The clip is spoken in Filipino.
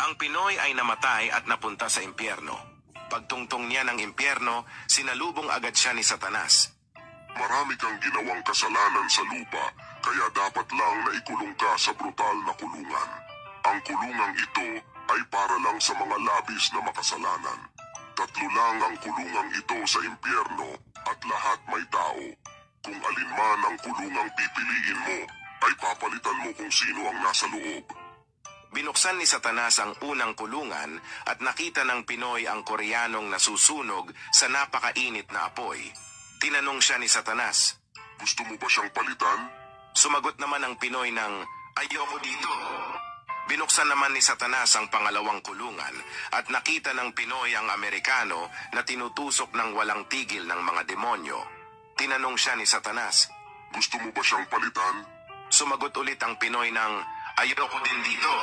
Ang Pinoy ay namatay at napunta sa impyerno. Pagtungtong niya ng impyerno, sinalubong agad siya ni Satanas. Marami kang ginawang kasalanan sa lupa, kaya dapat lang na ikulong ka sa brutal na kulungan. Ang kulungang ito ay para lang sa mga labis na makasalanan. 3 lang ang kulungang ito sa impyerno at lahat may tao. Kung alin man ang kulungang pipiliin mo, ay papalitan mo kung sino ang nasa loob. Binuksan ni Satanas ang unang kulungan at nakita ng Pinoy ang Koreanong nasusunog sa napakainit na apoy. Tinanong siya ni Satanas. Gusto mo ba siyang palitan? Sumagot naman ang Pinoy ng, ayoko dito. Binuksan naman ni Satanas ang pangalawang kulungan at nakita ng Pinoy ang Amerikano na tinutusok ng walang tigil ng mga demonyo. Tinanong siya ni Satanas. Gusto mo ba siyang palitan? Sumagot ulit ang Pinoy ng, ayoko din dito.